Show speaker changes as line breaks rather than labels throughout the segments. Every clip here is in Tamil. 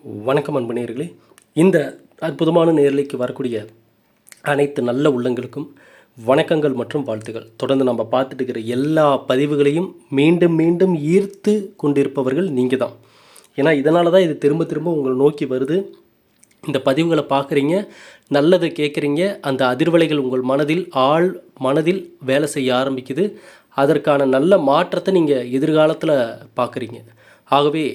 வணக்கம் அன்பு நேயர்களே. இந்த அற்புதமான நேரலைக்கு வரக்கூடிய அனைத்து நல்ல உள்ளங்களுக்கும் வணக்கங்கள் மற்றும் வாழ்த்துக்கள். தொடர்ந்து நம்ம பார்த்துட்டு இருக்கிற எல்லா பதிவுகளையும் மீண்டும் மீண்டும் ஈர்த்து கொண்டிருப்பவர்கள் நீங்கள் தான். ஏன்னா இதனால தான் இது திரும்ப திரும்ப உங்களை நோக்கி வருது. இந்த பதிவுகளை பார்க்குறீங்க, நல்லதை கேட்குறீங்க, அந்த அதிர்வலைகள் உங்கள் மனதில் வேலை செய்ய ஆரம்பிக்குது. அதற்கான நல்ல மாற்றத்தை நீங்கள் எதிர்காலத்தில் பார்க்குறீங்க. ஆகவே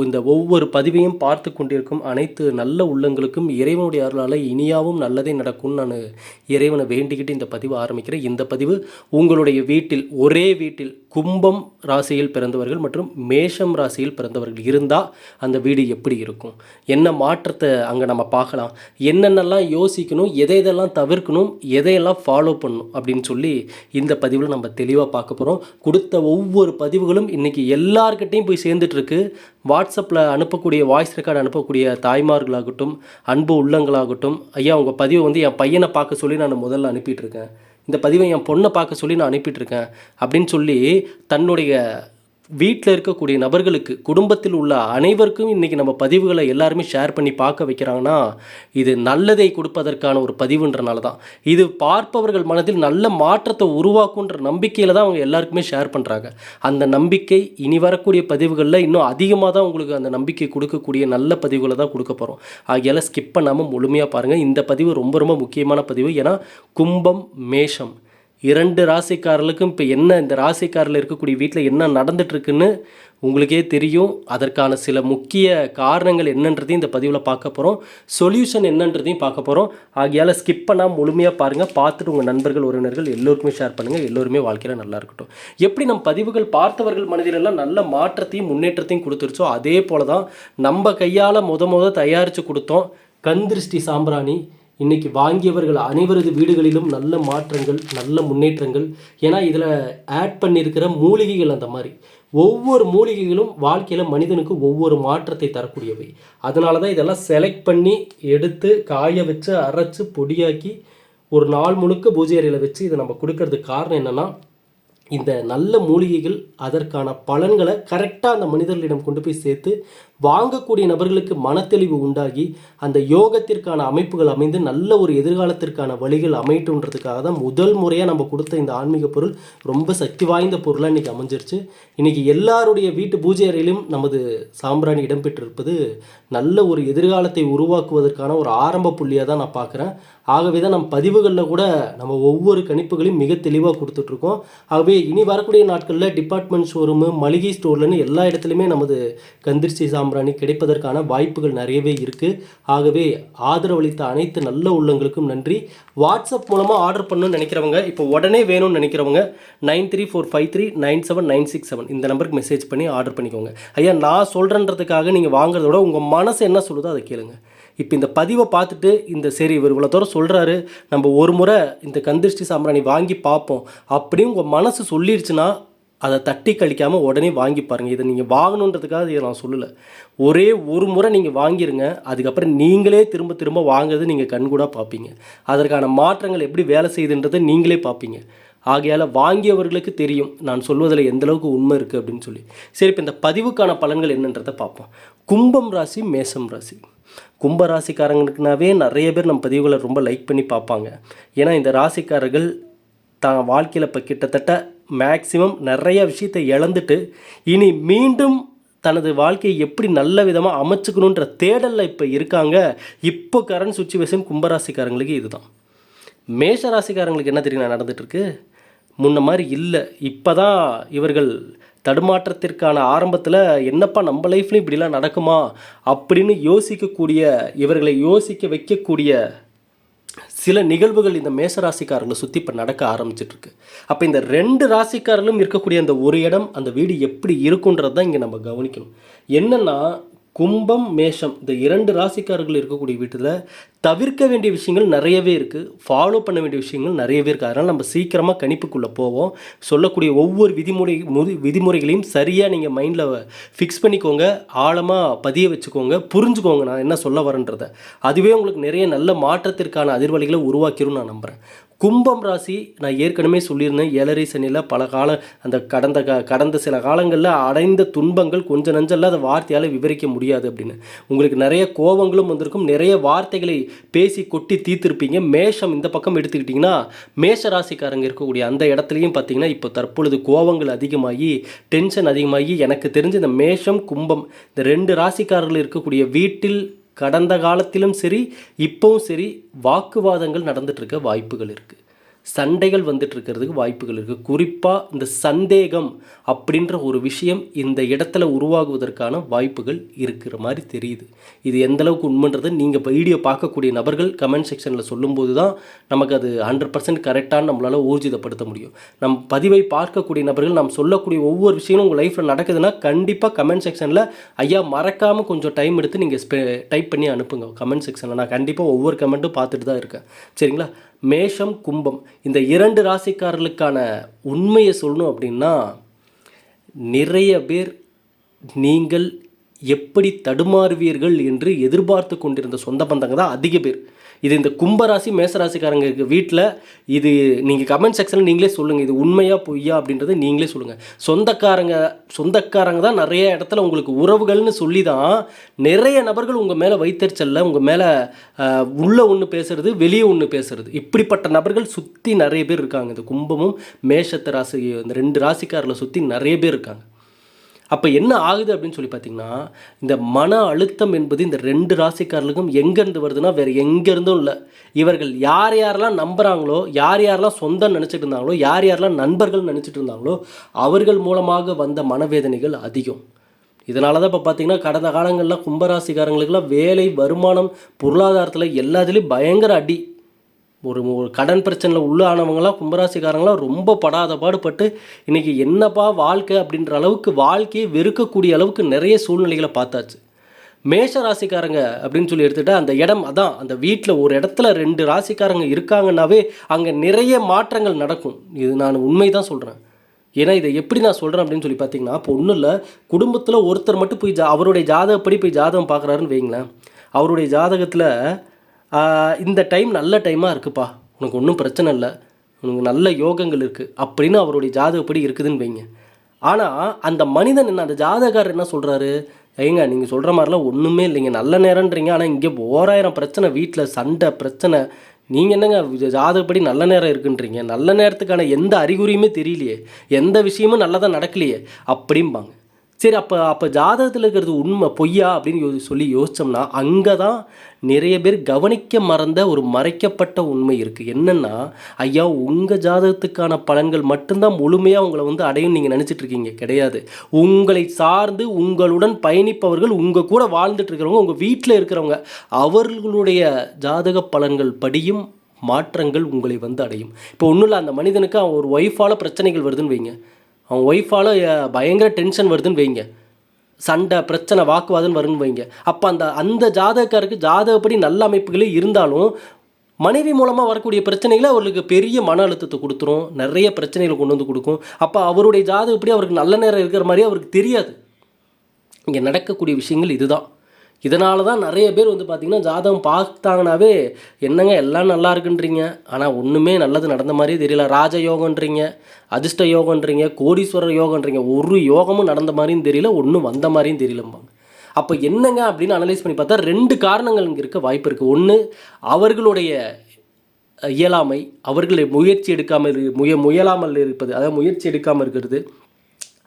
இந்த ஒவ்வொரு பதிவையும் பார்த்து கொண்டிருக்கும் அனைத்து நல்ல உள்ளங்களுக்கும் இறைவனுடைய அருளால் இனியாவும் நல்லதே நடக்கும்னு நான் இறைவனை வேண்டிக்கிட்டு இந்த பதிவு ஆரம்பிக்கிறேன். இந்த பதிவு உங்களுடைய ஒரே வீட்டில் கும்பம் ராசியில் பிறந்தவர்கள் மற்றும் மேஷம் ராசியில் பிறந்தவர்கள் இருந்தால் அந்த வீடு எப்படி இருக்கும், என்ன மாற்றத்தை அங்கே நம்ம பார்க்கலாம், என்னென்னலாம் யோசிக்கணும், எதையெல்லாம் தவிர்க்கணும், எதையெல்லாம் ஃபாலோ பண்ணணும் அப்படின்னு சொல்லி இந்த பதிவில் நம்ம தெளிவாக பார்க்க போகிறோம். கொடுத்த ஒவ்வொரு பதிவுகளும் இன்றைக்கி எல்லார்கிட்டையும் போய் சேர்ந்துட்டுருக்கு. வாட்ஸ்அப்பில் அனுப்பக்கூடிய வாய்ஸ் ரெக்கார்டு அனுப்பக்கூடிய தாய்மார்களாகட்டும், அன்பு உள்ளங்களாகட்டும், ஐயா உங்கள் பதிவை என் பையனை பார்க்க சொல்லி நான் முதல்ல அனுப்பிட்டுருக்கேன், இந்த பதிவை என் பொண்ணை பார்க்க சொல்லி நான் அனுப்பிட்டுருக்கேன் அப்படின்னு சொல்லி தன்னுடைய வீட்டில் இருக்கக்கூடிய நபர்களுக்கு, குடும்பத்தில் உள்ள அனைவருக்கும் இன்றைக்கி நம்ம பதிவுகளை எல்லாருமே ஷேர் பண்ணி பார்க்க வைக்கிறாங்கன்னா இது நல்லதை கொடுப்பதற்கான ஒரு பதிவுன்றனால தான். இது பார்ப்பவர்கள் மனதில் நல்ல மாற்றத்தை உருவாக்குன்ற நம்பிக்கையில் தான் அவங்க எல்லாருக்குமே ஷேர் பண்ணுறாங்க. அந்த நம்பிக்கை இனி வரக்கூடிய பதிவுகளில் இன்னும் அதிகமாக தான் உங்களுக்கு அந்த நம்பிக்கை கொடுக்கக்கூடிய நல்ல பதிவுகளை தான் கொடுக்க போகிறோம். ஆகையால் ஸ்கிப் பண்ணாமல் முழுமையாக பாருங்கள். இந்த பதிவு ரொம்ப ரொம்ப முக்கியமான பதிவு. ஏன்னா கும்பம் மேஷம் இரண்டு ராசிக்காரர்களுக்கும் இப்போ இந்த ராசிக்காரில் இருக்கக்கூடிய வீட்டில் என்ன நடந்துட்டுருக்குன்னு உங்களுக்கே தெரியும். அதற்கான சில முக்கிய காரணங்கள் என்னன்றதையும் இந்த பதிவில் பார்க்க போகிறோம், சொல்யூஷன் என்னன்றதையும் பார்க்க போகிறோம். ஆகையால் ஸ்கிப் பண்ணால் முழுமையாக பாருங்கள். பார்த்துட்டு உங்கள் நண்பர்கள் உறவினர்கள் எல்லோருக்குமே ஷேர் பண்ணுங்கள். எல்லோருமே வாழ்க்கையில் நல்லா இருக்கட்டும். எப்படி நம்ம பதிவுகள் பார்த்தவர்கள் மனதிலெல்லாம் நல்ல மாற்றத்தையும் முன்னேற்றத்தையும் கொடுத்துருச்சோ அதே போல் தான் நம்ம கையால் முத தயாரித்து கொடுத்தோம் கந்திருஷ்டி சாம்பிராணி. இன்றைக்கி வாங்கியவர்கள் அனைவரது வீடுகளிலும் நல்ல மாற்றங்கள், நல்ல முன்னேற்றங்கள். ஏன்னா இதில் ஆட் பண்ணியிருக்கிற மூலிகைகள் அந்த மாதிரி ஒவ்வொரு மூலிகைகளும் வாழ்க்கையில் மனிதனுக்கு ஒவ்வொரு மாற்றத்தை தரக்கூடியவை. அதனால தான் இதெல்லாம் செலக்ட் பண்ணி எடுத்து காய வச்சு அரைச்சி பொடியாக்கி ஒரு நாள் முழுக்க பூஜை அறையில் வச்சு இதை நம்ம கொடுக்கறதுக்கு காரணம் என்னென்னா, இந்த நல்ல மூலிகைகள் அதற்கான பலன்களை கரெக்டாக அந்த மனிதர்களிடம் கொண்டு போய் சேர்த்து வாங்கக்கூடிய நபர்களுக்கு மனத்தெளிவு உண்டாகி அந்த யோகத்திற்கான அமைப்புகள் அமைந்து நல்ல ஒரு எதிர்காலத்திற்கான வழிகள் அமைட்டுன்றதுக்காக தான் முதல் முறையாக நம்ம கொடுத்த இந்த ஆன்மீக பொருள் ரொம்ப சக்தி வாய்ந்த பொருளாக இன்றைக்கி அமைஞ்சிருச்சு. இன்றைக்கி எல்லாருடைய வீட்டு பூஜை அறையிலும் நமது சாம்பிராணி இடம்பெற்றிருப்பது நல்ல ஒரு எதிர்காலத்தை உருவாக்குவதற்கான ஒரு ஆரம்ப புள்ளியாக தான் நான் பார்க்குறேன். ஆகவே தான் நம்ம பதிவுகளில் கூட நம்ம ஒவ்வொரு கணிப்புகளையும் மிக தெளிவாக கொடுத்துட்ருக்கோம். ஆகவே இனி வரக்கூடிய நாட்களில் டிபார்ட்மெண்ட் ஷோரூமு, மளிகை ஸ்டோர்லன்னு எல்லா இடத்துலையுமே நமது கந்திருஷ்டி சாம்பிராணி கிடைப்பதற்கான வாய்ப்புகள் நிறையவே இருக்குது. ஆகவே ஆதரவளித்த அனைத்து நல்ல உள்ளங்களுக்கும் நன்றி. வாட்ஸ்அப் மூலமாக ஆர்டர் பண்ணணும்னு நினைக்கிறவங்க, இப்போ உடனே வேணும்னு நினைக்கிறவங்க 9345397967 இந்த நம்பருக்கு மெசேஜ் பண்ணி ஆர்டர் பண்ணிக்கோங்க. ஐயா நான் சொல்கிறேன்றதுக்காக நீங்கள் வாங்குறத விட உங்கள் மனசு என்ன சொல்லுதோ அதை கேளுங்க. இப்போ இந்த பதிவை பார்த்துட்டு சரி இவர் இவ்வளோ தூரம் சொல்கிறாரு, நம்ம ஒரு முறை இந்த கந்திருஷ்டி சாம்பிராணி வாங்கி பார்ப்போம் அப்படின்னு உங்கள் மனசு சொல்லிடுச்சுன்னா அதை தட்டி கழிக்காமல் உடனே வாங்கி பாருங்கள். இதை நீங்கள் வாங்கணுன்றதுக்காக இதை நான் சொல்லலை. ஒரே ஒரு முறை நீங்கள் வாங்கிடுங்க. அதுக்கப்புறம் நீங்களே திரும்ப திரும்ப வாங்குறது நீங்கள் கண்கூடாக பார்ப்பீங்க. அதற்கான மாற்றங்கள் எப்படி வேலை செய்யுதுன்றதை நீங்களே பார்ப்பீங்க. ஆகையால் வாங்கியவர்களுக்கு தெரியும் நான் சொல்வதில் எந்தளவுக்கு உண்மை இருக்குது அப்படின்னு சொல்லி. சரி, இப்போ இந்த பதிவுக்கான பலன்கள் என்னன்றதை பார்ப்போம். கும்பம் ராசி, மேஷம் ராசி. கும்ப ராசிக்காரங்களுக்குனாவே நிறைய பேர் நம்ம பதிவுகளை ரொம்ப லைக் பண்ணி பார்ப்பாங்க. ஏன்னா இந்த ராசிக்காரர்கள் தான் வாழ்க்கையில் இப்போ கிட்டத்தட்ட மேக்சிமம் நிறைய விஷயத்தை இழந்துட்டு இனி மீண்டும் தனது வாழ்க்கையை எப்படி நல்ல விதமாக அமைச்சுக்கணுன்ற தேடலில் இப்போ இருக்காங்க. இப்போ கரண்ட் சுச்சுவேஷன் கும்பராசிக்காரங்களுக்கு இதுதான். மேஷ ராசிக்காரங்களுக்கு என்ன தெரியும் நடந்துகிட்ருக்கு, முன்ன மாதிரி இல்லை. இப்போ தான் இவர்கள் தடுமாற்றத்திற்கான ஆரம்பத்தில் என்னப்பா நம்ம லைஃப்லையும் இப்படிலாம் நடக்குமா அப்படின்னு இவர்களை யோசிக்க வைக்கக்கூடிய சில நிகழ்வுகள் இந்த மேஷ ராசிக்காரர்களை சுற்றி இப்போ நடக்க ஆரம்பிச்சிட்ருக்கு. அப்போ இந்த ரெண்டு ராசிக்காரர்களும் இருக்கக்கூடிய அந்த ஒரு இடம், அந்த வீடு எப்படி இருக்குன்றது தான் இங்கே நம்ம கவனிக்கணும். என்னென்னா கும்பம் மேஷம் இந்த இரண்டு ராசிக்காரர்கள் இருக்கக்கூடிய வீட்டில் தவிர்க்க வேண்டிய விஷயங்கள் நிறையவே இருக்குது, ஃபாலோ பண்ண வேண்டிய விஷயங்கள் நிறையவே இருக்குது. அதனால் நம்ம சீக்கிரமாக கணிப்புக்குள்ளே போவோம். சொல்லக்கூடிய ஒவ்வொரு விதிமுறைகளையும் சரியாக நீங்கள் மைண்டில் ஃபிக்ஸ் பண்ணிக்கோங்க, ஆழமாக பதிய வச்சுக்கோங்க, புரிஞ்சுக்கோங்க நான் என்ன சொல்ல வரேன்றதை. அதுவே உங்களுக்கு நிறைய நல்ல மாற்றத்திற்கான அதிர்வலைகளை உருவாக்கிரும் நான் நம்புகிறேன். கும்பம் ராசி நான் ஏற்கனவே சொல்லியிருந்தேன், 7 சனியில் பல கால அந்த கடந்த சில காலங்களில் அடைந்த துன்பங்கள் கொஞ்சம் நஞ்சல்ல அதை வார்த்தையால் விவரிக்க முடியாது அப்படின்னு. உங்களுக்கு நிறைய கோபங்களும் வந்திருக்கும், நிறைய வார்த்தைகளை பேசி கொட்டி தீர்த்திருப்பீங்க. மேஷம் இந்த பக்கம் எடுத்துக்கிட்டிங்கன்னா மேஷ ராசிக்காரங்க இருக்கக்கூடிய அந்த இடத்துலையும் பார்த்தீங்கன்னா இப்போ தற்பொழுது கோபங்கள் அதிகமாகி டென்ஷன் அதிகமாகி, எனக்கு தெரிஞ்ச இந்த மேஷம் கும்பம் இந்த 2 ராசிக்காரர்கள் இருக்கக்கூடிய வீட்டில் கடந்த காலத்திலும் சரி இப்போவும் சரி வாக்குவாதங்கள் நடந்துகிட்ருக்க வாய்ப்புகள் இருக்குது, சண்டைகள் வந்துட்டு இருக்கிறதுக்கு வாய்ப்புகள் இருக்குது. குறிப்பாக இந்த சந்தேகம் அப்படின்ற ஒரு விஷயம் இந்த இடத்துல உருவாகுவதற்கான வாய்ப்புகள் இருக்கிற மாதிரி தெரியுது. இது எந்தளவுக்கு உண்மைன்றது நீங்கள் இப்போ வீடியோ பார்க்கக்கூடிய நபர்கள் கமெண்ட் செக்ஷனில் சொல்லும்போது தான் நமக்கு அது 100% கரெக்டான நம்மளால் ஊர்ஜிதப்படுத்த முடியும். நம் பதிவை பார்க்கக்கூடிய நபர்கள் நாம் சொல்லக்கூடிய ஒவ்வொரு விஷயமும் உங்கள் லைஃப்பில் நடக்குதுன்னா கண்டிப்பாக கமெண்ட் செக்ஷனில் ஐயா மறக்காமல் கொஞ்சம் டைம் எடுத்து நீங்கள் டைப் பண்ணி அனுப்புங்க கமெண்ட் செக்ஷனில். நான் கண்டிப்பாக ஒவ்வொரு கமெண்ட்டும் பார்த்துட்டு தான் இருக்கேன், சரிங்களா? மேஷம் கும்பம் இந்த 2 ராசிக்காரர்களுக்கான உண்மையை சொல்லணும் அப்படின்னா, நிறைய பேர் நீங்கள் எப்படி தடுமாறுவீர்கள் என்று எதிர்பார்த்து கொண்டிருந்த சொந்த பந்தங்க தான் அதிக பேர். இது இந்த கும்பராசி மேசராசிக்காரங்க வீட்டில் இது நீங்கள் கமெண்ட் செக்ஷனில் நீங்களே சொல்லுங்கள், இது உண்மையாக பொய்யா அப்படின்றத நீங்களே சொல்லுங்கள். சொந்தக்காரங்க தான் நிறைய இடத்துல உங்களுக்கு உறவுகள்னு சொல்லி தான் நிறைய நபர்கள் உங்கள் மேலே வைத்தறிச்சல்ல உங்கள் மேலே உள்ளே ஒன்று பேசுகிறது வெளியே ஒன்று பேசுகிறது, இப்படிப்பட்ட நபர்கள் சுற்றி நிறைய பேர் இருக்காங்க. இந்த கும்பமும் மேஷத்து ராசி இந்த 2 ராசிக்காரில் சுற்றி நிறைய பேர் இருக்காங்க. அப்போ என்ன ஆகுது அப்படின்னு சொல்லி பார்த்தீங்கன்னா, இந்த மன அழுத்தம் என்பது இந்த 2 ராசிக்காரர்களுக்கும் எங்கேருந்து வருதுன்னா வேறு எங்கேருந்தும் இல்லை. இவர்கள் யார் யாரெல்லாம் நம்புகிறாங்களோ, யார் யாரெல்லாம் சொந்தம் நினச்சிட்டு இருந்தாங்களோ, யார் யாரெல்லாம் நண்பர்கள் நினச்சிட்டு இருந்தாங்களோ அவர்கள் மூலமாக வந்த மனவேதனைகள் அதிகம். இதனால தான் இப்போ பார்த்தீங்கன்னா கடந்த காலங்களில் கும்பராசிக்காரங்களுக்கெல்லாம் வேலை, வருமானம், பொருளாதாரத்தில் எல்லாத்துலேயும் பயங்கர அடி. ஒரு கடன் பிரச்சனையில் உள்ளானவங்களாம் கும்பராசிக்காரங்களாம் ரொம்ப படாத பாடுபட்டு இன்றைக்கி என்னப்பா வாழ்க்கை அப்படின்ற அளவுக்கு வாழ்க்கையை வெறுக்கக்கூடிய அளவுக்கு நிறைய சூழ்நிலைகளை பார்த்தாச்சு. மேஷ ராசிக்காரங்க அப்படின்னு சொல்லி எடுத்துகிட்டா அந்த இடம் அதான், அந்த வீட்டில் ஒரு இடத்துல 2 ராசிக்காரங்க இருக்காங்கன்னாவே அங்கே நிறைய மாற்றங்கள் நடக்கும். இது நான் உண்மை தான் சொல்கிறேன். ஏன்னா இதை எப்படி நான் சொல்கிறேன் அப்படின்னு சொல்லி பார்த்தீங்கன்னா, இப்போ ஒன்றும் இல்லை, குடும்பத்தில் ஒருத்தர் மட்டும் போய் அவருடைய ஜாதகப்படி போய் ஜாதகம் பார்க்குறாருன்னு வைங்களேன். அவருடைய ஜாதகத்தில் இந்த டைம் நல்ல டைமாக இருக்குப்பா, உனக்கு ஒன்றும் பிரச்சனை இல்லை, உனக்கு நல்ல யோகங்கள் இருக்குது அப்படின்னு அவருடைய ஜாதகப்படி இருக்குதுன்னு வைங்க. ஆனால் அந்த மனிதன் என்ன, அந்த ஜாதகக்காரர் என்ன சொல்கிறாரு, ஏங்க நீங்கள் சொல்கிற மாதிரிலாம் ஒன்றுமே இல்லைங்க, நல்ல நேரம்ன்றீங்க, ஆனால் இங்கே 1000 பிரச்சனை, வீட்டில் சண்டை பிரச்சனை, நீங்கள் என்னங்க ஜாதகப்படி நல்ல நேரம் இருக்குன்றீங்க, நல்ல நேரத்துக்கான எந்த அறிகுறியுமே தெரியலையே, எந்த விஷயமும் நல்லதாக நடக்கலையே அப்படிம்பாங்க. சரி, அப்போ ஜாதகத்தில் இருக்கிறது உண்மை பொய்யா அப்படின்னு சொல்லி யோசித்தோம்னா அங்கே தான் நிறைய பேர் கவனிக்க மறந்த ஒரு மறைக்கப்பட்ட உண்மை இருக்குது. என்னென்னா, ஐயா உங்கள் ஜாதகத்துக்கான பலன்கள் மட்டும்தான் முழுமையாக உங்களை அடையும் நீங்கள் நினச்சிட்ருக்கீங்க. கிடையாது. உங்களை சார்ந்து உங்களுடன் பயணிப்பவர்கள், உங்கள் கூட வாழ்ந்துட்டு இருக்கிறவங்க, உங்கள் வீட்டில் இருக்கிறவங்க, அவர்களுடைய ஜாதக பலன்கள் படியும் மாற்றங்கள் உங்களை அடையும். இப்போ ஒன்றும் இல்லை, அந்த மனிதனுக்கு அவன் ஒரு ஒய்ஃபால் பிரச்சனைகள் வருதுன்னு வைங்க, அவன் ஒய்ஃபால் பயங்கர டென்ஷன் வருதுன்னு வைங்க, சண்டை பிரச்சனை வாக்குவாதம் வருன்னு வைங்க. அப்போ அந்த ஜாதகக்காருக்கு ஜாதகப்படி நல்ல அமைப்புகளே இருந்தாலும் மனைவி மூலமாக வரக்கூடிய பிரச்சனைகளை அவர்களுக்கு பெரிய மன அழுத்தத்தை கொடுத்துரும், நிறைய பிரச்சனைகளை கொண்டு கொடுக்கும். அப்போ அவருடைய ஜாதகப்படி அவருக்கு நல்ல நேரம் இருக்கிற மாதிரி அவருக்கு தெரியாது. இங்கே நடக்கக்கூடிய விஷயங்கள் இதுதான். இதனால தான் நிறைய பேர் பார்த்திங்கன்னா ஜாதகம் பார்த்தாங்கனாவே என்னங்க எல்லாம் நல்லா இருக்குன்றீங்க, ஆனால் ஒன்றுமே நல்லது நடந்த மாதிரியே தெரியல, ராஜ யோகன்றீங்க, அதிர்ஷ்ட யோகன்றீங்க, கோடீஸ்வரர் யோகன்றீங்க, ஒரு யோகமும் நடந்த மாதிரியும் தெரியல, ஒன்றும் வந்த மாதிரியும் தெரியலம்பாங்க. அப்போ என்னங்க அப்படின்னு அனலைஸ் பண்ணி பார்த்தா 2 காரணங்கள் இங்கே இருக்க வாய்ப்பு இருக்குது. ஒன்று, அவர்களுடைய இயலாமை, அவர்களை முயலாமல் இருப்பது, அதாவது முயற்சி எடுக்காமல் இருக்கிறது,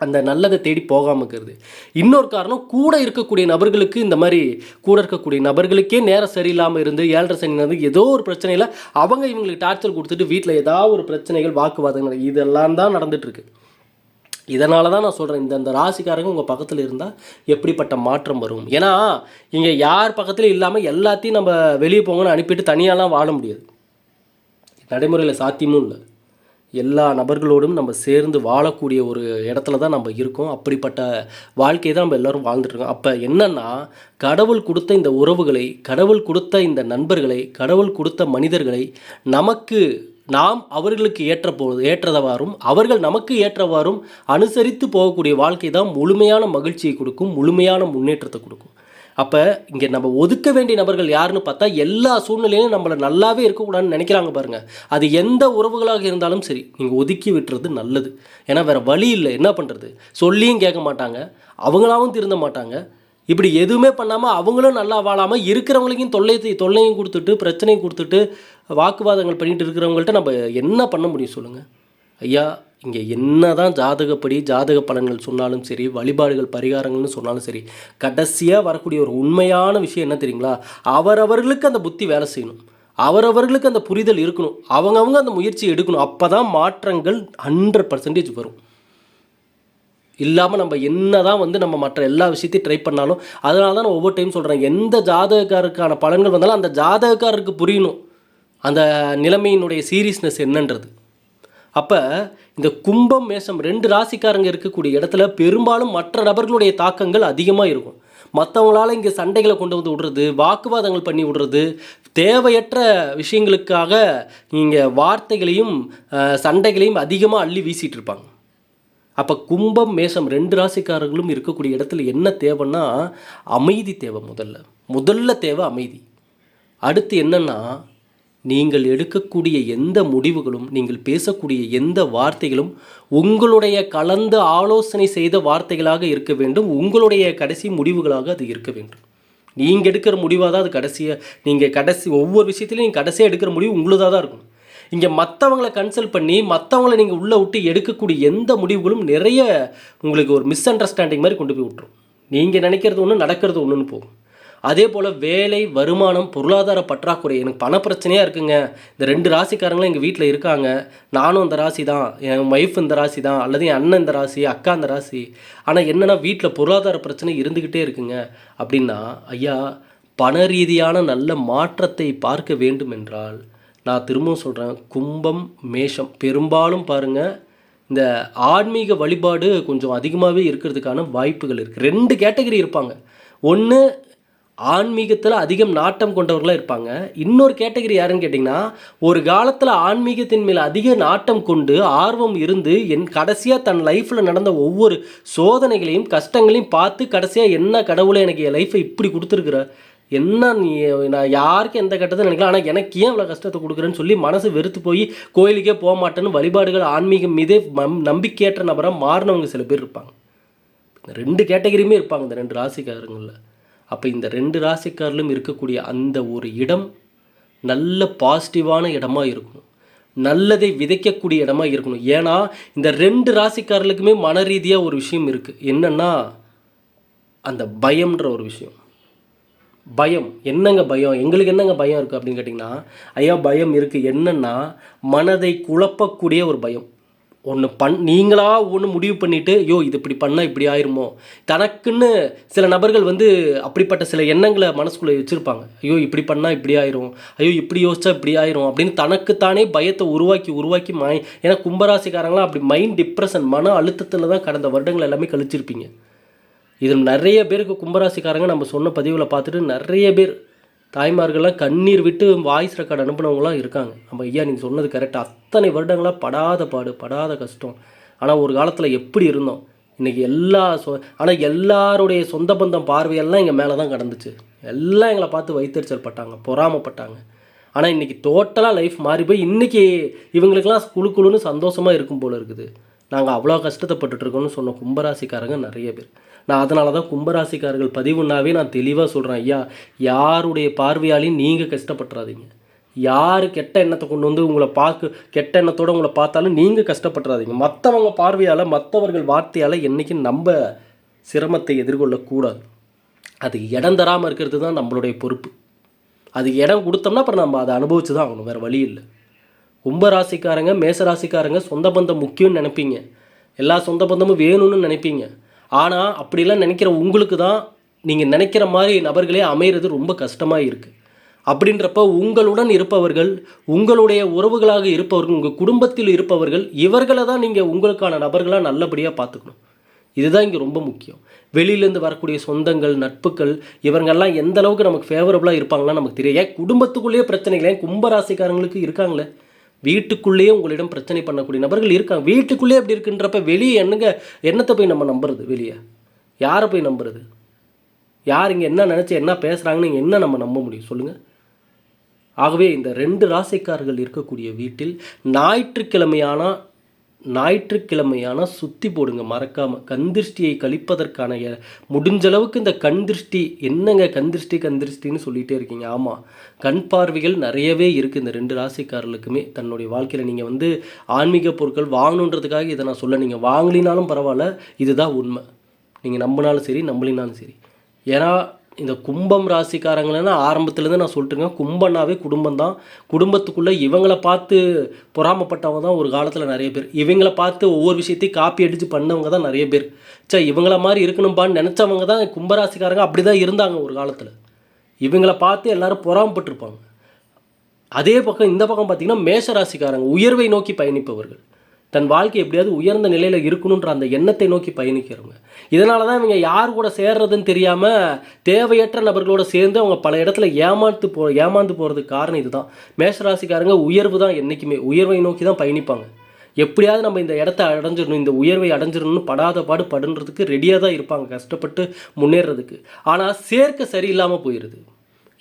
அந்த நல்லதை தேடி போகாமல் இருக்கிறது. இன்னொரு காரணம், கூட இருக்கக்கூடிய நபர்களுக்கு இந்த மாதிரி கூட இருக்கக்கூடிய நபர்களுக்கே நேரம் சரியில்லாமல் இருந்து 7.5 சனி ஏதோ ஒரு பிரச்சனையில் அவங்க இவங்களுக்கு டார்ச்சர் கொடுத்துட்டு வீட்டில் ஏதாவது ஒரு பிரச்சனைகள் வாக்குவாதங்கள் இதெல்லாம் தான் நடந்துகிட்ருக்கு. இதனால தான் நான் சொல்கிறேன், இந்த ராசிக்காரங்க உங்கள் பக்கத்தில் இருந்தால் எப்படிப்பட்ட மாற்றம் வரும். ஏன்னா இங்கே யார் பக்கத்தில் இல்லாமல் எல்லாத்தையும் நம்ம வெளியே போங்கன்னு அனுப்பிட்டு தனியாலாம் வாழ முடியாது, நடைமுறையில் சாத்தியமும் இல்லை. எல்லா நபர்களோடும் நம்ம சேர்ந்து வாழக்கூடிய ஒரு இடத்துல தான் நம்ம இருக்கோம். அப்படிப்பட்ட வாழ்க்கையை தான் நம்ம எல்லோரும் வாழ்ந்துட்டுருக்கோம். அப்போ என்னென்னா, கடவுள் கொடுத்த இந்த உறவுகளை, கடவுள் கொடுத்த இந்த நண்பர்களை, கடவுள் கொடுத்த மனிதர்களை நாம் அவர்களுக்கு ஏற்றவாறும் அவர்கள் நமக்கு ஏற்றவாறும் அனுசரித்து போகக்கூடிய வாழ்க்கை தான் முழுமையான மகிழ்ச்சியை கொடுக்கும், முழுமையான முன்னேற்றத்தை கொடுக்கும். அப்போ இங்கே நம்ம ஒதுக்க வேண்டிய நபர்கள் யாருன்னு பார்த்தா, எல்லா சூழ்நிலையிலும் நம்மளை நல்லாவே இருக்கக்கூடாதுன்னு நினைக்கிறாங்க பாருங்கள். அது எந்த உறவுகளாக இருந்தாலும் சரி, நீங்கள் ஒதுக்கி விட்டுறது நல்லது. ஏன்னா வேறு வழி இல்லை, என்ன பண்ணுறது? சொல்லியும் கேட்க மாட்டாங்க, அவங்களாவும் திருந்த மாட்டாங்க. இப்படி எதுவுமே பண்ணாமல் அவங்களும் நல்லா வாழாமல் இருக்கிறவங்களுக்கும் தொல்லையும் கொடுத்துட்டு, பிரச்சனையும் கொடுத்துட்டு, வாக்குவாதங்கள் பண்ணிட்டு இருக்கிறவங்கள்ட்ட நம்ம என்ன பண்ண முடியும் சொல்லுங்கள்? ஐயா, இங்கே என்ன தான் ஜாதக பலன்கள் சொன்னாலும் சரி, வழிபாடுகள் பரிகாரங்கள்னு சொன்னாலும் சரி, கடைசியாக வரக்கூடிய ஒரு உண்மையான விஷயம் என்ன தெரியுங்களா? அவரவர்களுக்கு அந்த புத்தி வேலை செய்யணும், அவரவர்களுக்கு அந்த புரிதல் இருக்கணும், அவங்கவுங்க அந்த முயற்சி எடுக்கணும். அப்போ தான் மாற்றங்கள் 100% வரும். இல்லாமல் நம்ம என்ன தான் நம்ம மற்ற எல்லா விஷயத்தையும் ட்ரை பண்ணாலும், அதனால தான் நான் ஒவ்வொரு டைம் சொல்கிறேன், எந்த ஜாதகக்காரருக்கான பலன்கள் வந்தாலும் அந்த ஜாதகக்காரருக்கு புரியணும் அந்த நிலைமையினுடைய சீரியஸ்னஸ் என்னன்றது. அப்போ இந்த கும்பம் மேஷம் 2 ராசிக்காரங்க இருக்கக்கூடிய இடத்துல பெரும்பாலும் மற்ற நபர்களுடைய தாக்கங்கள் அதிகமாக இருக்கும். மற்றவங்களால் இங்கே சண்டைகளை கொண்டு வந்து விடுறது, வாக்குவாதங்கள் பண்ணி விடுறது, தேவையற்ற விஷயங்களுக்காக இங்கே வார்த்தைகளையும் சண்டைகளையும் அதிகமாக அள்ளி வீசிகிட்டு இருப்பாங்க. அப்போ கும்பம் மேஷம் 2 ராசிக்காரர்களும் இருக்கக்கூடிய இடத்துல என்ன தேவைன்னா, அமைதி தேவை. முதல்ல தேவை அமைதி. அடுத்து என்னென்னா, நீங்கள் எடுக்கக்கூடிய எந்த முடிவுகளும், நீங்கள் பேசக்கூடிய எந்த வார்த்தைகளும் உங்களுடைய கலந்து ஆலோசனை செய்த வார்த்தைகளாக இருக்க வேண்டும். உங்களுடைய கடைசி முடிவுகளாக அது இருக்க வேண்டும். நீங்கள் எடுக்கிற முடிவாக தான் அது நீங்கள் ஒவ்வொரு விஷயத்துலையும் நீங்கள் கடைசியாக எடுக்கிற முடிவு உங்களுதாக தான் இருக்கும். இங்கே மற்றவங்களை கன்சல்ட் பண்ணி மற்றவங்களை நீங்கள் உள்ளே விட்டு எடுக்கக்கூடிய எந்த முடிவுகளும் நிறைய உங்களுக்கு ஒரு மிஸ் அண்டர்ஸ்டாண்டிங் மாதிரி கொண்டு போய் விட்டுரும். நீங்கள் நினைக்கிறது ஒன்று, நடக்கிறது ஒன்றுன்னு போகும். அதே போல் வேலை, வருமானம், பொருளாதார பற்றாக்குறை, எனக்கு பண பிரச்சனையாக இருக்குங்க, இந்த 2 ராசிக்காரங்களும் எங்கள் வீட்டில் இருக்காங்க, நானும் இந்த ராசி தான், என் ஒய்ஃப் இந்த ராசி தான், அல்லது என் அண்ணன் இந்த ராசி, அக்கா இந்த ராசி, ஆனால் என்னென்னா வீட்டில் பொருளாதார பிரச்சனை இருந்துக்கிட்டே இருக்குங்க அப்படின்னா, ஐயா, பண ரீதியான நல்ல மாற்றத்தை பார்க்க வேண்டும் என்றால், நான் திரும்பவும் சொல்கிறேன், கும்பம் மேஷம் பெரும்பாலும் பாருங்கள், இந்த ஆன்மீக வழிபாடு கொஞ்சம் அதிகமாகவே இருக்கிறதுக்கான வாய்ப்புகள் இருக்குது. 2 கேட்டகரி இருப்பாங்க. ஒன்று ஆன்மீகத்தில் அதிகம் நாட்டம் கொண்டவர்களாக இருப்பாங்க. இன்னொரு கேட்டகரி யாருன்னு கேட்டிங்கன்னா, ஒரு காலத்தில் ஆன்மீகத்தின் மேல் அதிக நாட்டம் கொண்டு ஆர்வம் இருந்து கடைசியாக தன் லைஃப்பில் நடந்த ஒவ்வொரு சோதனைகளையும் கஷ்டங்களையும் பார்த்து கடைசியாக என்ன கடவுளை எனக்கு என் லைஃப்பை இப்படி கொடுத்துருக்குற, என்ன நீ, நான் யாருக்கும் எந்த கட்டத்தை நினைக்கலாம், ஆனால் எனக்கு ஏன் இவ்வளோ கஷ்டத்தை கொடுக்குறேன்னு சொல்லி மனசு வெறுத்து போய் கோயிலுக்கே போக மாட்டேன்னு வழிபாடுகள் ஆன்மீகம் மீதே நம்பிக்கையற்ற நபராக மாறினவங்க சில பேர் இருப்பாங்க. 2 கேட்டகரியுமே இருப்பாங்க இந்த 2 ராசிக்காரங்களில். அப்போ இந்த 2 ராசிக்காரிலும் இருக்கக்கூடிய அந்த ஒரு இடம் நல்ல பாசிட்டிவான இடமா இருக்கணும், நல்லதை விதைக்கக்கூடிய இடமா இருக்கணும். ஏன்னா இந்த 2 ராசிக்காரர்களுக்குமே மன ரீதியாக ஒரு விஷயம் இருக்குது. என்னென்னா, அந்த பயம்ன்ற ஒரு விஷயம். பயம் என்னங்க பயம், எங்களுக்கு என்னங்க பயம் இருக்குது அப்படின்னு கேட்டிங்கன்னா, ஐயா பயம் இருக்குது. என்னென்னா, மனதை குழப்பக்கூடிய ஒரு பயம். நீங்களாக ஒன்று முடிவு பண்ணிவிட்டு, ஐயோ இது இப்படி பண்ணால் இப்படி ஆயிருமோ, தனக்குன்னு சில நபர்கள் அப்படிப்பட்ட சில எண்ணங்களை மனசுக்குள்ளே வச்சுருப்பாங்க. ஐயோ இப்படி பண்ணால் இப்படி ஆயிரும், ஐயோ இப்படி யோசிச்சா இப்படி ஆயிரும் அப்படின்னு தனக்குத்தானே பயத்தை உருவாக்கி ஏன்னா கும்பராசிக்காரங்களாம் அப்படி மைண்ட் டிப்ரெஷன், மன அழுத்தத்தில் தான் கடந்த வருடங்கள் எல்லாமே கழிச்சிருப்பீங்க. இதில் நிறைய பேருக்கு கும்பராசிக்காரங்க நம்ம சொன்ன பதிவில் பார்த்துட்டு நிறைய பேர் தாய்மார்கள்லாம் கண்ணீர் விட்டு வாய்ஸ் ரெக்கார்டு அனுப்பினவங்களாம் இருக்காங்க. நம்ம ஐயா நீங்கள் சொன்னது கரெக்டாக, அத்தனை வருடங்களாக படாத கஷ்டம். ஆனால் ஒரு காலத்தில் எப்படி இருந்தோம், இன்றைக்கி ஆனால் எல்லாருடைய சொந்த பந்தம் பார்வையெல்லாம் எங்கள் மேலே தான் கடந்துச்சு. எல்லாம் எங்களை பார்த்து வைத்தறிச்சல் பட்டாங்க, பொறாமப்பட்டாங்க. ஆனால் இன்றைக்கி டோட்டலாக லைஃப் மாறி போய் இன்றைக்கி இவங்களுக்கெல்லாம் குழுன்னு சந்தோஷமாக இருக்கும் போல் இருக்குது. நாங்கள் அவ்வளோ கஷ்டப்பட்டுருக்கோம்னு சொன்ன கும்பராசிக்காரங்க நிறைய பேர். நான் அதனால தான் கும்பராசிக்காரர்கள் பதிவுன்னாவே நான் தெளிவாக சொல்கிறேன், ஐயா யாருடைய பார்வையாலையும் நீங்கள் கஷ்டப்பட்டுறாதீங்க. யார் கெட்ட எண்ணத்தை கொண்டு வந்து கெட்ட எண்ணத்தோடு உங்களை பார்த்தாலும் நீங்கள் கஷ்டப்பட்டுறாதீங்க. மற்றவங்க பார்வையால், மற்றவர்கள் வார்த்தையால் என்றைக்கும் நம்ம சிரமத்தை எதிர்கொள்ளக்கூடாது. அது இடம் தராமல் இருக்கிறது தான் நம்மளுடைய பொறுப்பு. அது இடம் கொடுத்தோம்னா அப்புறம் நம்ம அதை அனுபவிச்சு தான் ஆகணும், வேறு வழி இல்லை. கும்பராசிக்காரங்க, மேசராசிக்காரங்க சொந்த பந்தம் முக்கியம்னு நினைப்பீங்க, எல்லா சொந்த பந்தமும் வேணும்னு நினைப்பீங்க. ஆனால் அப்படிலாம் நினைக்கிற உங்களுக்கு தான் நீங்கள் நினைக்கிற மாதிரி நபர்களே அமைகிறது ரொம்ப கஷ்டமாக இருக்குது. அப்படின்றப்ப உங்களுடன் இருப்பவர்கள், உங்களுடைய உறவுகளாக இருப்பவர்கள், உங்கள் குடும்பத்தில் இருப்பவர்கள், இவர்களை தான் நீங்கள் உங்களுக்கான நபர்களாக நல்லபடியாக பார்த்துக்கணும். இதுதான் இங்கே ரொம்ப முக்கியம். வெளியிலேருந்து வரக்கூடிய சொந்தங்கள், நட்புகள், இவங்கெல்லாம் எந்த அளவுக்கு நமக்கு ஃபேவரபுளாக இருப்பாங்களான்னு நமக்கு தெரியும். ஏன் குடும்பத்துக்குள்ளேயே பிரச்சனைகள், ஏன் கும்பராசிக்காரங்களுக்கு இருக்காங்களே, வீட்டுக்குள்ளேயே உங்களிடம் பிரச்சனை பண்ணக்கூடிய நபர்கள் இருக்காங்க. வீட்டுக்குள்ளேயே அப்படி இருக்குன்றப்ப வெளியே என்னத்தை போய் நம்ம நம்புறது? வெளியே யாரை போய் நம்புறது? யார் இங்கே என்ன நினச்சி என்ன பேசுகிறாங்கன்னு இங்கே என்ன நம்ம நம்ப முடியும் சொல்லுங்கள்? ஆகவே இந்த 2 ராசிக்காரர்கள் இருக்கக்கூடிய வீட்டில் ஞாயிற்றுக்கிழமையான சுற்றி போடுங்க மறக்காமல். கண்திருஷ்டியை கழிப்பதற்கான முடிஞ்ச அளவுக்கு இந்த கண்திருஷ்டி என்னங்க கண்திருஷ்டின்னு சொல்லிகிட்டே இருக்கீங்க. ஆமாம், கண் பார்வைகள் நிறையவே இருக்குது இந்த 2 ராசிக்காரர்களுக்குமே. தன்னுடைய வாழ்க்கையில் நீங்கள் ஆன்மீக பொருட்கள் வாங்கணுன்றதுக்காக இதை நான் சொல்ல, நீங்கள் வாங்கலினாலும் பரவாயில்ல, இதுதான் உண்மை. நீங்கள் நம்பினாலும் சரி நம்பலினாலும் சரி. ஏன்னா இந்த கும்பம் ராசிக்காரங்களன்னா ஆரம்பத்துலேருந்து நான் சொல்லிட்டுருங்க, கும்பம்னாவே குடும்பம் தான். குடும்பத்துக்குள்ளே இவங்களை பார்த்து பொறாமப்பட்டவங்க தான் ஒரு காலத்தில் நிறைய பேர். இவங்களை பார்த்து ஒவ்வொரு விஷயத்தையும் காப்பி அடித்து பண்ணவங்க தான் நிறைய பேர். இவங்கள மாதிரி இருக்கணும்பான்னு நினச்சவங்க தான் கும்பராசிக்காரங்க. அப்படி தான் இருந்தாங்க ஒரு காலத்தில். இவங்களை பார்த்து எல்லோரும் பொறாமப்பட்டிருப்பாங்க. அதே பக்கம் இந்த பக்கம் பார்த்திங்கன்னா மேஷராசிக்காரங்க உயர்வை நோக்கி பயணிப்பவர்கள். தன் வாழ்க்கை எப்படியாவது உயர்ந்த நிலையில் இருக்கணுன்ற அந்த எண்ணத்தை நோக்கி பயணிக்கிறவங்க. இதனால தான் இவங்க யார் கூட சேர்றதுன்னு தெரியாமல் தேவையற்ற நபர்களோடு சேர்ந்து அவங்க பல இடத்துல ஏமாந்து போகிறதுக்கு காரணம் இதுதான். மேஷராசிக்காரங்க உயர்வு தான் என்றைக்குமே, உயர்வை நோக்கி தான் பயணிப்பாங்க. எப்படியாவது நம்ம இந்த இடத்த அடைஞ்சிடணும், இந்த உயர்வை அடைஞ்சிடணும்னு படாத பாடு படுன்றதுக்கு ரெடியாக தான் இருப்பாங்க, கஷ்டப்பட்டு முன்னேறதுக்கு. ஆனால் சேர்க்க சரியில்லாமல் போயிடுது.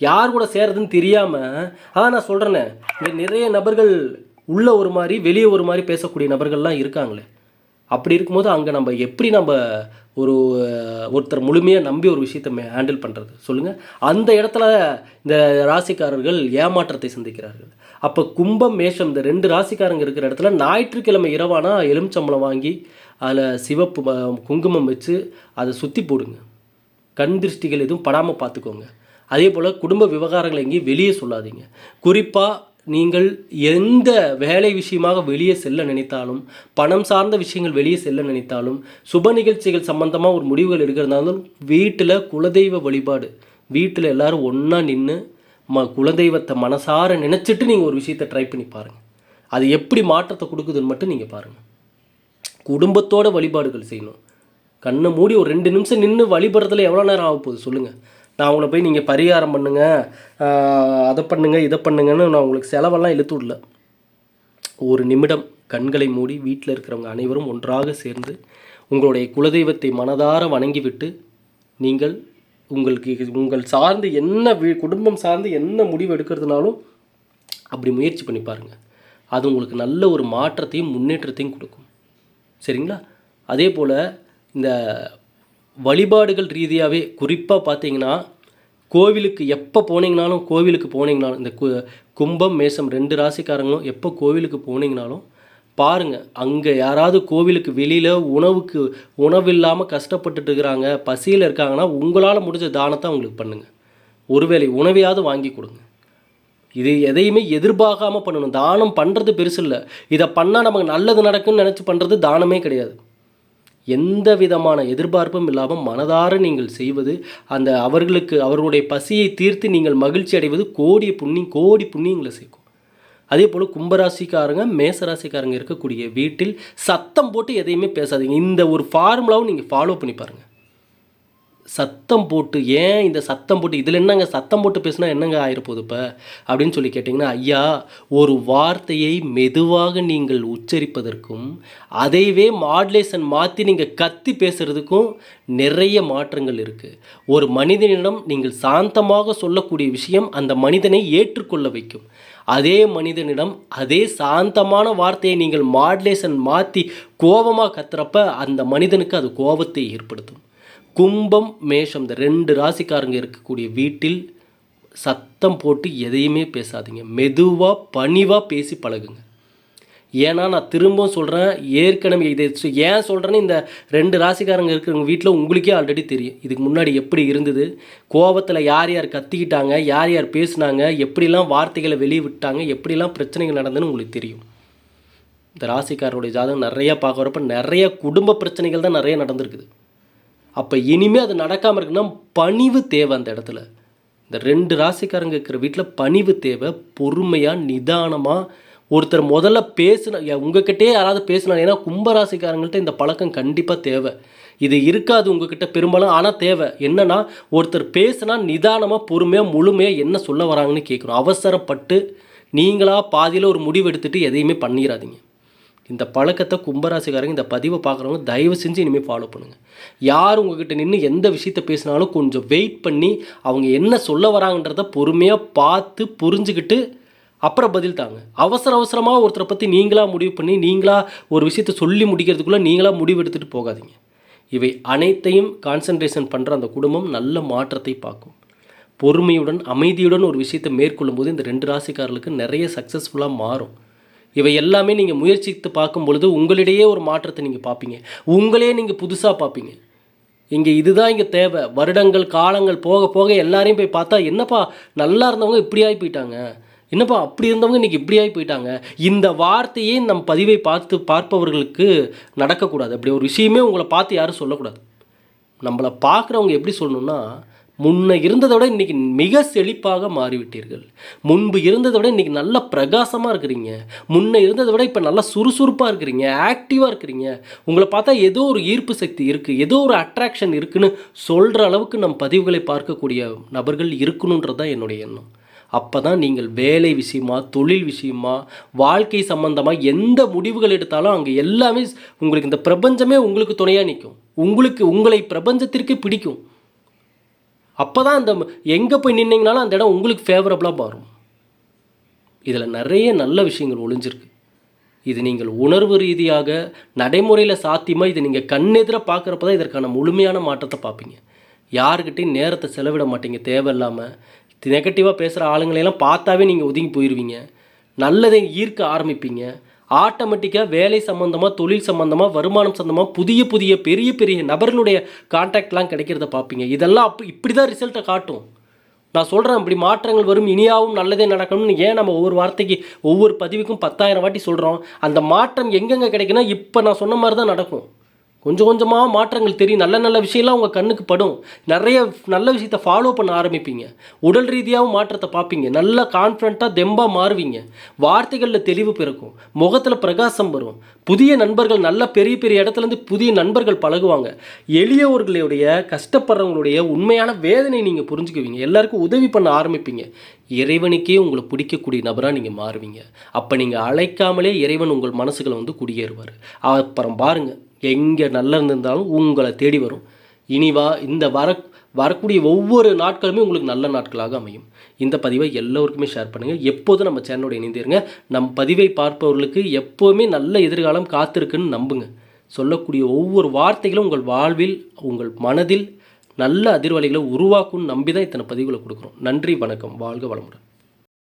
யார் கூட சேர்றதுன்னு தெரியாமல், அதான் நான் சொல்கிறேனே, இங்கே நிறைய நபர்கள் உள்ளே ஒரு மாதிரி வெளியே ஒரு மாதிரி பேசக்கூடிய நபர்கள்லாம் இருக்காங்களே. அப்படி இருக்கும்போது அங்கே நம்ம எப்படி ஒருத்தர் முழுமையாக நம்பி ஒரு விஷயத்தை ஹேண்டில் பண்ணுறது சொல்லுங்கள்? அந்த இடத்துல இந்த ராசிக்காரர்கள் ஏமாற்றத்தை சந்திக்கிறார்கள். அப்போ கும்பம் மேஷம் இந்த 2 ராசிக்காரங்க இருக்கிற இடத்துல ஞாயிற்றுக்கிழமை இரவானா எலுமிச்சம்பழம் வாங்கி அதில் சிவப்பு குங்குமம் வச்சு அதை சுற்றி போடுங்க. கண் திருஷ்டிகள் எதுவும் படாமல் பார்த்துக்கோங்க. அதே போல் குடும்ப விவகாரங்களை எங்கேயும் வெளியே சொல்லாதீங்க. குறிப்பாக நீங்கள் எந்த வேலை விஷயமாக வெளியே செல்ல நினைத்தாலும், பணம் சார்ந்த விஷயங்கள் வெளியே செல்ல நினைத்தாலும், சுப நிகழ்ச்சிகள் சம்பந்தமாக ஒரு முடிவுகள் எடுக்கிறதாலும் வீட்டில் குலதெய்வ வழிபாடு, வீட்டில் எல்லோரும் ஒன்றா நின்று குலதெய்வத்தை மனசார நினச்சிட்டு நீங்கள் ஒரு விஷயத்தை ட்ரை பண்ணி பாருங்கள். அது எப்படி மாற்றத்தை கொடுக்குதுன்னு மட்டும் நீங்கள் பாருங்கள். குடும்பத்தோட வழிபாடுகள் செய்யணும். கண்ணை மூடி ஒரு 2 நிமிஷம் நின்று வழிபடுறதுல எவ்வளோ நேரம் ஆக போகுது சொல்லுங்கள்? நான் அவங்கள போய் நீங்கள் பரிகாரம் பண்ணுங்கள், அதை பண்ணுங்கள், இதை பண்ணுங்கன்னு நான் உங்களுக்கு செலவெல்லாம் இழுத்து விடல. ஒரு நிமிடம் கண்களை மூடி வீட்டில் இருக்கிறவங்க அனைவரும் ஒன்றாக சேர்ந்து உங்களுடைய குலதெய்வத்தை மனதார வணங்கிவிட்டு நீங்கள் உங்கள் சார்ந்து என்ன குடும்பம் சார்ந்து என்ன முடிவு எடுக்கிறதுனாலும் அப்படி முயற்சி பண்ணி பாருங்கள். அது உங்களுக்கு நல்ல ஒரு மாற்றத்தையும் முன்னேற்றத்தையும் கொடுக்கும். சரிங்களா? அதே போல் இந்த வழிபாடுகள் ரீதியாகவே குறிப்பாக பார்த்தீங்கன்னா கோவிலுக்கு எப்போ போனீங்கனாலும் இந்த கும்பம் மேஷம் 2 ராசிக்காரங்களும் எப்போ கோவிலுக்கு போனீங்கனாலும் பாருங்கள், அங்கே யாராவது கோவிலுக்கு வெளியில் உணவில்லாமல் கஷ்டப்பட்டுட்டு இருக்கிறாங்க, பசியில் இருக்காங்கன்னா உங்களால் முடிஞ்ச தானத்தை அவங்களுக்கு பண்ணுங்கள். ஒருவேளை உணவையாவது வாங்கி கொடுங்க. இது எதையுமே எதிர்பார்க்காமல் பண்ணணும். தானம் பண்ணுறது பெருசு இல்லை. இதை பண்ணால் நமக்கு நல்லது நடக்குன்னு நினச்சி பண்ணுறது தானமே கிடையாது. எந்த விதமான எதிர்பார்ப்பும் இல்லாமல் மனதார நீங்கள் செய்வது, அவர்களுடைய பசியை தீர்த்து நீங்கள் மகிழ்ச்சி அடைவது கோடி புண்ணியங்களை சேர்க்கும். அதே போல் கும்பராசிக்காரங்க மேசராசிக்காரங்க இருக்கக்கூடிய வீட்டில் சத்தம் போட்டு எதையுமே பேசாதீங்க. இந்த ஒரு ஃபார்முலாவும் நீங்கள் ஃபாலோ பண்ணி பாருங்கள். சத்தம் போட்டு இந்த சத்தம் போட்டு இதில் என்னங்க சத்தம் போட்டு பேசுனா என்னங்க ஆகிருப்போது இப்போ அப்படின்னு சொல்லி கேட்டிங்கன்னா, ஐயா, ஒரு வார்த்தையை மெதுவாக நீங்கள் உச்சரிப்பதற்கும் அதைவே மாடுலேஷன் மாற்றி நீங்கள் கத்தி பேசுகிறதுக்கும் நிறைய மாற்றங்கள் இருக்குது. ஒரு மனிதனிடம் நீங்கள் சாந்தமாக சொல்லக்கூடிய விஷயம் அந்த மனிதனை ஏற்றுக்கொள்ள வைக்கும். அதே மனிதனிடம் அதே சாந்தமான வார்த்தையை நீங்கள் மாடுலேஷன் மாற்றி கோபமாக கத்துறப்ப அந்த மனிதனுக்கு அது கோபத்தை ஏற்படுத்தும். கும்பம் மேஷம் இந்த 2 ராசிக்காரங்க இருக்கக்கூடிய வீட்டில் சத்தம் போட்டு எதையுமே பேசாதீங்க. மெதுவாக பணிவாக பேசி பழகுங்க. ஏன்னா நான் திரும்பவும் சொல்கிறேன், ஏற்கனவே இதை ஏன் சொல்கிறேன்னு இந்த 2 ராசிக்காரங்க இருக்கிறவங்க வீட்டில் உங்களுக்கே ஆல்ரெடி தெரியும் இதுக்கு முன்னாடி எப்படி இருந்தது, கோபத்தில் யார் யார் கத்திக்கிட்டாங்க, யார் யார் பேசுனாங்க, எப்படிலாம் வார்த்தைகளை வெளியே விட்டாங்க, எப்படிலாம் பிரச்சனைகள் நடந்ததுன்னு உங்களுக்கு தெரியும். இந்த ராசிக்காரருடைய ஜாதகம் நிறையா பார்க்குறப்ப நிறைய குடும்ப பிரச்சனைகள் தான் நிறைய நடந்திருக்குது. அப்போ இனிமேல் அது நடக்காமல் இருக்குன்னா பணிவு தேவை. அந்த இடத்துல இந்த 2 ராசிக்காரங்க இருக்கிற வீட்டில் பணிவு தேவை. பொறுமையாக நிதானமாக ஒருத்தர் முதல்ல உங்ககிட்டே யாராவது பேசினா, ஏன்னா கும்பராசிக்காரங்கள்ட்ட இந்த பழக்கம் கண்டிப்பாக தேவை. இது இருக்காது உங்ககிட்ட பெரும்பாலும், ஆனால் தேவை. என்னென்னா ஒருத்தர் பேசினா நிதானமாக பொறுமையாக முழுமையாக என்ன சொல்ல வராங்கன்னு கேட்கணும். அவசரப்பட்டு நீங்களாக பாதியில் ஒரு முடிவு எடுத்துகிட்டு எதையுமே பண்ணிடாதீங்க. இந்த பழக்கத்தை கும்பராசிக்காரங்க இந்த பதிவை பார்க்குறவங்க தயவு செஞ்சு இனிமேல் ஃபாலோ பண்ணுங்கள். யார் உங்ககிட்ட நின்று எந்த விஷயத்த பேசினாலும் கொஞ்சம் வெயிட் பண்ணி அவங்க என்ன சொல்ல வராங்கன்றத பொறுமையாக பார்த்து புரிஞ்சுக்கிட்டு அப்புறம் பதில் தாங்க. அவசரமாக ஒருத்தரை பற்றி நீங்களாக முடிவு பண்ணி நீங்களாக ஒரு விஷயத்தை சொல்லி முடிக்கிறதுக்குள்ளே நீங்களாக முடிவு எடுத்துகிட்டு போகாதீங்க. இவை அனைத்தையும் கான்சன்ட்ரேஷன் பண்ணுற அந்த குடும்பம் நல்ல மாற்றத்தை பார்க்கும். பொறுமையுடன் அமைதியுடன் ஒரு விஷயத்தை மேற்கொள்ளும் போது இந்த 2 ராசிக்காரர்களுக்கு நிறைய சக்ஸஸ்ஃபுல்லாக மாறும். இவை எல்லாமே நீங்கள் முயற்சித்து பார்க்கும் பொழுது உங்களிடையே ஒரு மாற்றத்தை நீங்கள் பார்ப்பீங்க. உங்களே நீங்கள் புதுசாக பார்ப்பீங்க. இதுதான் இங்கே தேவை. வருடங்கள் காலங்கள் போக போக எல்லாரையும் போய் பார்த்தா, என்னப்பா நல்லா இருந்தவங்க இப்படி ஆகி போயிட்டாங்க, என்னப்பா அப்படி இருந்தவங்க இன்றைக்கி இப்படி ஆகி போயிட்டாங்க. இந்த வார்த்தையே நம் பதிவை பார்ப்பவர்களுக்கு நடக்கக்கூடாது. அப்படி ஒரு விஷயமே உங்களை பார்த்து யாரும் சொல்லக்கூடாது. நம்மளை பார்க்குறவங்க எப்படி சொல்லணும்னா, முன்ன இருந்ததை விட இன்றைக்கி மிக செழிப்பாக மாறிவிட்டீர்கள், முன்பு இருந்ததை விட இன்றைக்கி நல்ல பிரகாசமாக இருக்கிறீங்க, முன்ன இருந்ததை விட இப்போ நல்லா சுறுசுறுப்பாக இருக்கிறீங்க, ஆக்டிவாக இருக்கிறீங்க, உங்களை பார்த்தா ஏதோ ஒரு ஈர்ப்பு சக்தி இருக்குது, ஏதோ ஒரு அட்ராக்ஷன் இருக்குதுன்னு சொல்கிற அளவுக்கு நம் பதிவுகளை பார்க்கக்கூடிய நபர்கள் இருக்கணுன்றது தான் என்னுடைய எண்ணம். அப்போ தான் நீங்கள் வேலை விஷயமா, தொழில் விஷயமா, வாழ்க்கை சம்பந்தமாக எந்த முடிவுகள் எடுத்தாலும் அங்கே எல்லாமே உங்களுக்கு இந்த பிரபஞ்சமே உங்களுக்கு துணையாக நிற்கும். உங்களை பிரபஞ்சத்திற்கு பிடிக்கும். அப்போ தான் அந்த எங்கே போய் நின்னீங்கனாலும் அந்த இடம் உங்களுக்கு ஃபேவரபுளாக மாறும். இதில் நிறைய நல்ல விஷயங்கள் ஒளிஞ்சிருக்கு. இது நீங்கள் உணர்வு ரீதியாக நடைமுறையில் சாத்தியமாக இதை நீங்கள் கண்ணெதிர பார்க்குறப்ப தான் இதற்கான முழுமையான மாற்றத்தை பார்ப்பீங்க. யாருக்கிட்டையும் நேரத்தை செலவிட மாட்டீங்க தேவையில்லாமல். நெகட்டிவாக பேசுகிற ஆளுங்களையெல்லாம் பார்த்தாவே நீங்கள் ஒதுங்கி போயிடுவீங்க. நல்லதை ஈர்க்க ஆரம்பிப்பீங்க. ஆட்டோமேட்டிக்காக வேலை சம்மந்தமாக, தொழில் சம்மந்தமாக, வருமானம் சம்மந்தமாக புதிய பெரிய நபர்களுடைய கான்டாக்ட்லாம் கிடைக்கிறத பார்ப்பீங்க. இதெல்லாம் இப்படி தான் ரிசல்ட்டை காட்டும். நான் சொல்கிறேன், இப்படி மாற்றங்கள் வரும், இனியாவும் நல்லதே நடக்கணும்னு ஏன் நம்ம ஒவ்வொரு வார்த்தைக்கு ஒவ்வொரு பதிவுக்கும் 10,000 வாட்டி சொல்கிறோம். அந்த மாற்றம் எங்கெங்கே கிடைக்குன்னா இப்போ நான் சொன்ன மாதிரி தான் நடக்கும். கொஞ்சம் கொஞ்சமாக மாற்றங்கள் தெரியும். நல்ல விஷயம்லாம் உங்கள் கண்ணுக்கு படும். நிறைய நல்ல விஷயத்தை ஃபாலோ பண்ண ஆரம்பிப்பீங்க. உடல் ரீதியாகவும் மாற்றத்தை பார்ப்பீங்க. நல்ல கான்ஃபிடண்ட்டாக தெம்பாக மாறுவீங்க. வார்த்தைகளில் தெளிவு பிறக்கும். முகத்தில் பிரகாசம் வரும். புதிய நண்பர்கள், நல்ல பெரிய இடத்துலேருந்து புதிய நண்பர்கள் பழகுவாங்க. எளியவர்களுடைய கஷ்டப்படுறவங்களுடைய உண்மையான வேதனை நீங்கள் புரிஞ்சுக்குவீங்க. எல்லாருக்கும் உதவி பண்ண ஆரம்பிப்பீங்க. இறைவனுக்கே உங்களை பிடிக்கக்கூடிய நபராக நீங்கள் மாறுவீங்க. அப்போ நீங்கள் அழைக்காமலே இறைவன் உங்கள் மனசுகளை குடியேறுவார். அப்புறம் பாருங்கள், எங்கே நல்லா இருந்திருந்தாலும் உங்களை தேடி வரும். இந்த வரக்கூடிய ஒவ்வொரு நாட்களுமே உங்களுக்கு நல்ல நாட்களாக அமையும். இந்த பதிவை எல்லோருக்குமே ஷேர் பண்ணுங்கள். எப்போதும் நம்ம சேனலோட இணைந்திருங்க. நம் பதிவை பார்ப்பவர்களுக்கு எப்போவுமே நல்ல எதிர்காலம் காத்திருக்குன்னு நம்புங்க. சொல்லக்கூடிய ஒவ்வொரு வார்த்தைகளும் உங்கள் வாழ்வில், உங்கள் மனதில் நல்ல அதிர்வலைகளை உருவாக்கும்னு நம்பி தான் இத்தனை பதிவுகளை கொடுக்குறோம். நன்றி, வணக்கம், வாழ்க வளமுடன்.